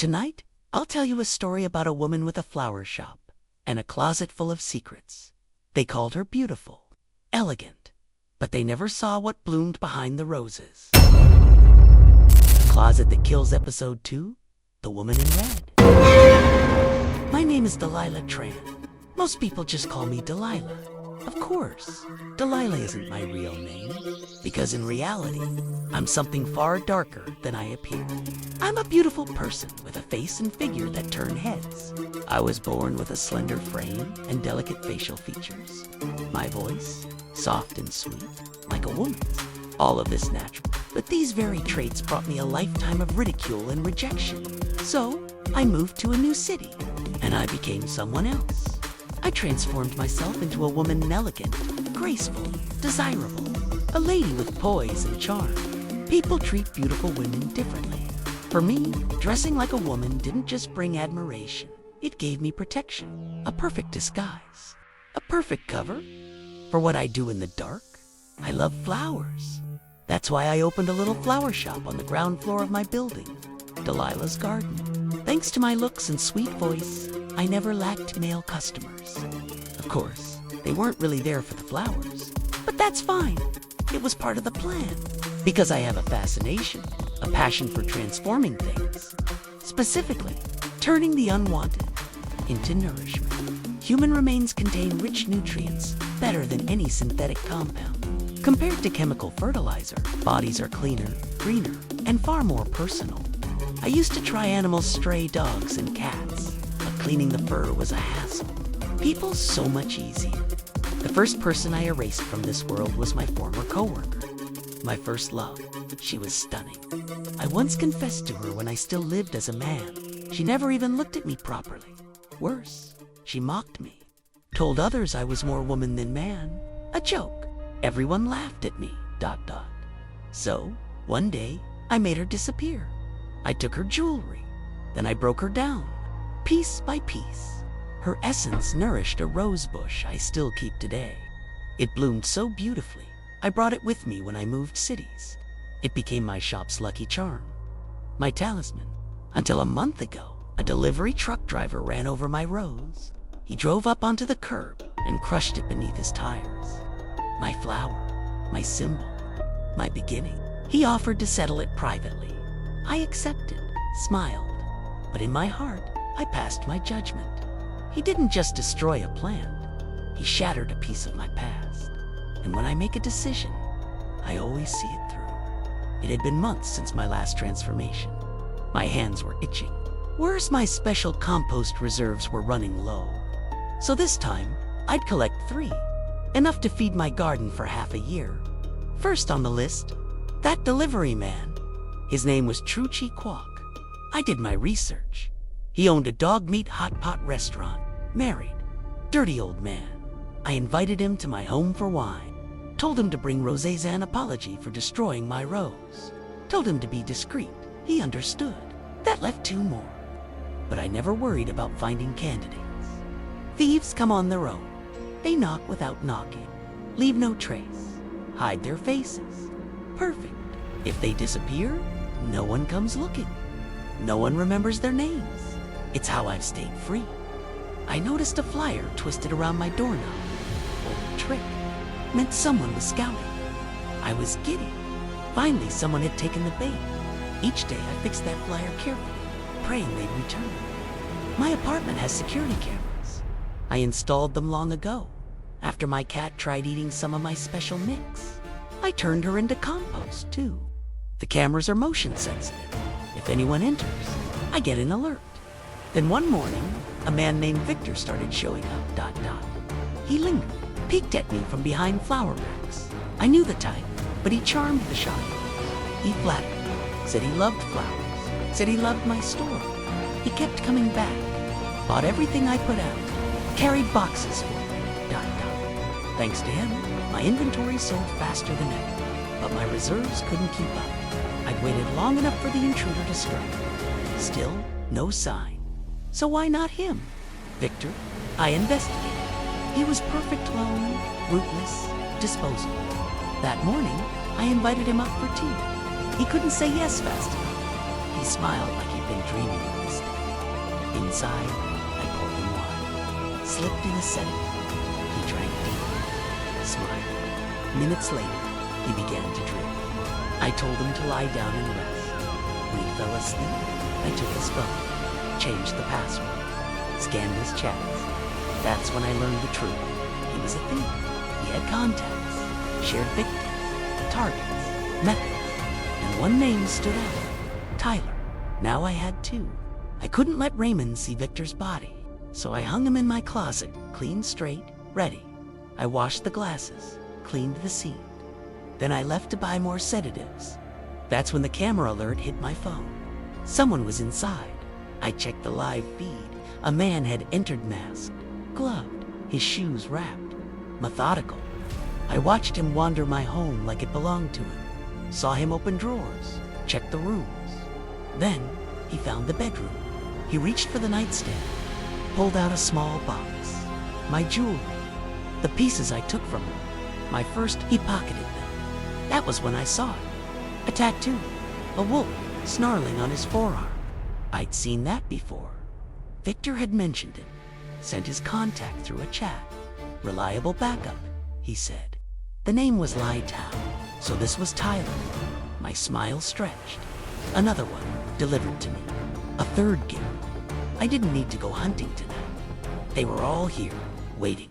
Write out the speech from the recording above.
Tonight, I'll tell you a story about a woman with a flower shop and a closet full of secrets. They called her beautiful, elegant, but they never saw what bloomed behind the roses. The Closet That Kills, Episode 2, The Woman in Red. My name is Delilah Tran. Most people just call me Delilah. Of course, Delilah isn't my real name, because in reality, I'm something far darker than I appear. I'm a beautiful person with a face and figure that turn heads. I was born with a slender frame and delicate facial features. My voice, soft and sweet, like a woman's. All of this natural. But these very traits brought me a lifetime of ridicule and rejection. So, I moved to a new city, and I became someone else. I transformed myself into a woman elegant, graceful, desirable, a lady with poise and charm. People treat beautiful women differently. For me, dressing like a woman didn't just bring admiration. It gave me protection, a perfect disguise, a perfect cover for what I do in the dark. I love flowers. That's why I opened a little flower shop on the ground floor of my building, Delilah's Garden. Thanks to my looks and sweet voice, I never lacked male customers. Of course, they weren't really there for the flowers, but that's fine. It was part of the plan. Because I have a fascination, a passion for transforming things. Specifically, turning the unwanted into nourishment. Human remains contain rich nutrients, better than any synthetic compound. Compared to chemical fertilizer, bodies are cleaner, greener, and far more personal. I used to try animals, stray dogs and cats, but cleaning the fur was a hassle. People so much easier. The first person I erased from this world was my former coworker. My first love. She was stunning. I once confessed to her when I still lived as a man. She never even looked at me properly. Worse, she mocked me. Told others I was more woman than man. A joke. Everyone laughed at me, ... So, one day, I made her disappear. I took her jewelry. Then I broke her down, piece by piece. Her essence nourished a rose bush I still keep today. It bloomed so beautifully, I brought it with me when I moved cities. It became my shop's lucky charm, my talisman. Until a month ago, a delivery truck driver ran over my rose. He drove up onto the curb and crushed it beneath his tires. My flower, my symbol, my beginning. He offered to settle it privately. I accepted, smiled, but in my heart, I passed my judgment. He didn't just destroy a plant, he shattered a piece of my past. And when I make a decision, I always see it through. It had been months since my last transformation. My hands were itching. Worse, my special compost reserves were running low. So this time, I'd collect 3, enough to feed my garden for half a year. First on the list, that delivery man. His name was Truchi Kwok. I did my research. He owned a dog meat hot pot restaurant, married, dirty old man. I invited him to my home for wine. Told him to bring rosés and apology for destroying my rose. Told him to be discreet. He understood. That left 2 more. But I never worried about finding candidates. Thieves come on their own. They knock without knocking. Leave no trace. Hide their faces. Perfect. If they disappear, no one comes looking. No one remembers their names. It's how I've stayed free. I noticed a flyer twisted around my doorknob. Old trick. Meant someone was scouting. I was giddy. Finally, someone had taken the bait. Each day I fixed that flyer carefully, praying they'd return. My apartment has security cameras. I installed them long ago, after my cat tried eating some of my special mix. I turned her into compost, too. The cameras are motion sensitive. If anyone enters, I get an alert. Then one morning, a man named Victor started showing up, ... He lingered, peeked at me from behind flower racks. I knew the type, but he charmed the shoppers. He flattered me, said he loved flowers, said he loved my store. He kept coming back, bought everything I put out, carried boxes for me, ... Thanks to him, my inventory sold faster than ever, but my reserves couldn't keep up. I'd waited long enough for the intruder to strike. Still, no sign. So why not him? Victor, I investigated. He was perfect lone, rootless, disposable. That morning, I invited him up for tea. He couldn't say yes fast enough. He smiled like he'd been dreaming of this. Inside, I poured him wine, slipped in a sedative. He drank deeply, smiled. Minutes later, he began to drift. I told him to lie down and rest. When he fell asleep, I took his phone, changed the password, scanned his chats. That's when I learned the truth. He was a thief. He had contacts, shared victims, targets, methods, and one name stood out. Tyler. Now I had two. I couldn't let Raymond see Victor's body, so I hung him in my closet, clean, straight, ready. I washed the glasses, cleaned the scene. Then I left to buy more sedatives. That's when the camera alert hit my phone. Someone was inside. I checked the live feed. A man had entered masked, gloved, his shoes wrapped, methodical. I watched him wander my home like it belonged to him. Saw him open drawers, check the rooms. Then he found the bedroom. He reached for the nightstand, pulled out a small box. My jewelry, the pieces I took from him. My first, he pocketed them. That was when I saw it. A tattoo, a wolf snarling on his forearm. I'd seen that before. Victor had mentioned it, sent his contact through a chat. Reliable backup, he said. The name was Lytown, so this was Tyler. My smile stretched. Another one delivered to me. A third gift. I didn't need to go hunting tonight. They were all here, waiting.